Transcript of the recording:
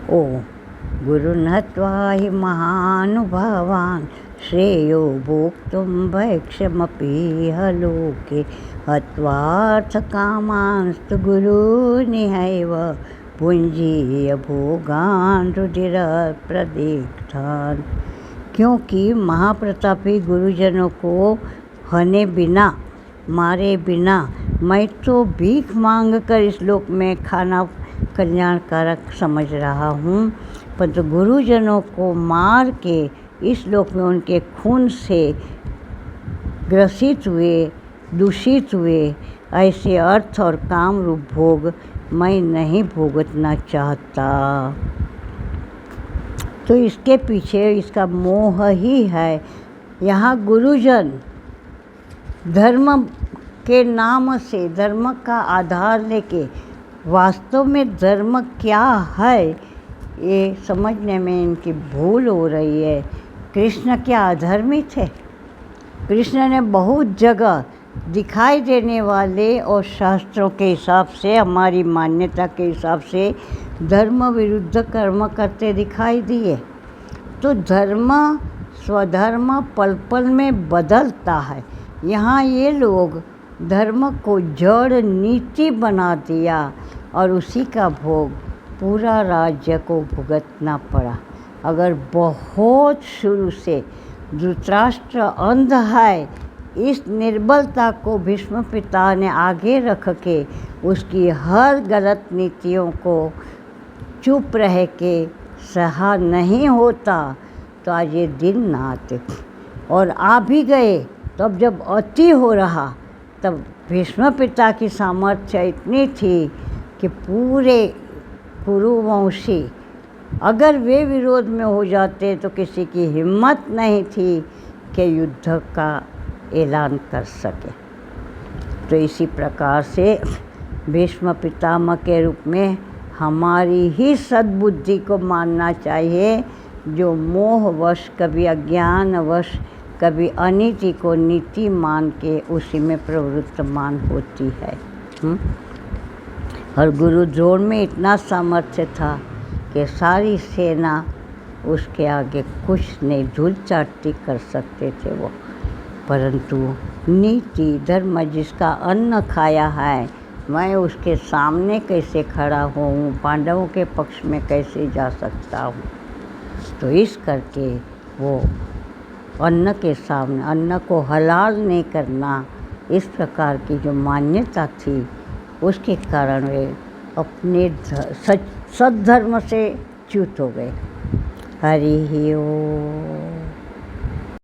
ओ गुरुनत्वा हि महानुभावान् श्रेयो भोक्तुं भैक्षमपीह लोके हत्वार्थकामांस्तु गुरूनिहैव पुञ्जीय भोगान् रुधिरप्रदीक्षान्। क्योंकि महाप्रतापी गुरुजनों को हने बिना, मारे बिना मैं तो भीख मांग कर इस लोक में खाना कल्याणकारक समझ रहा हूँ, परंतु गुरुजनों को मार के इस लोक में उनके खून से ग्रसित हुए, दूषित हुए ऐसे अर्थ और काम रूप भोग मैं नहीं भोगतना चाहता। तो इसके पीछे इसका मोह ही है। यहाँ गुरुजन धर्म के नाम से, धर्म का आधार लेके वास्तव में धर्म क्या है ये समझने में इनकी भूल हो रही है। कृष्ण क्या अधर्मी थे? कृष्ण ने बहुत जगह दिखाई देने वाले और शास्त्रों के हिसाब से, हमारी मान्यता के हिसाब से धर्म विरुद्ध कर्म करते दिखाई दिए। तो धर्म स्वधर्म पल पल में बदलता है। यहाँ ये लोग धर्म को जड़ नीति बना दिया और उसी का भोग पूरा राज्य को भुगतना पड़ा। अगर बहुत शुरू से धृतराष्ट्र अंध है, इस निर्बलता को भीष्म पिता ने आगे रख के उसकी हर गलत नीतियों को चुप रह के सहा नहीं होता तो आज ये दिन ना आते। और आ भी गए तो अब जब अति हो रहा तब भीष्म पिता की सामर्थ्य इतनी थी कि पूरे कुरुवंशी अगर वे विरोध में हो जाते तो किसी की हिम्मत नहीं थी कि युद्ध का ऐलान कर सके। तो इसी प्रकार से भीष्म पितामह के रूप में हमारी ही सद्बुद्धि को मानना चाहिए, जो मोहवश, कभी अज्ञानवश, कभी अनीति को नीति मान के उसी में प्रवृत्तमान होती है। और गुरु द्रोण में इतना सामर्थ्य था कि सारी सेना उसके आगे कुछ नहीं, धूल चाटी कर सकते थे वो। परंतु नीति धर्म जिसका अन्न खाया है, मैं उसके सामने कैसे खड़ा हूँ, पांडवों के पक्ष में कैसे जा सकता हूँ। तो इस करके वो अन्न के सामने, अन्न को हलाल नहीं करना, इस प्रकार की जो मान्यता थी उसके कारण वे अपने सद्धर्म से च्युत हो गए। हरि ओम।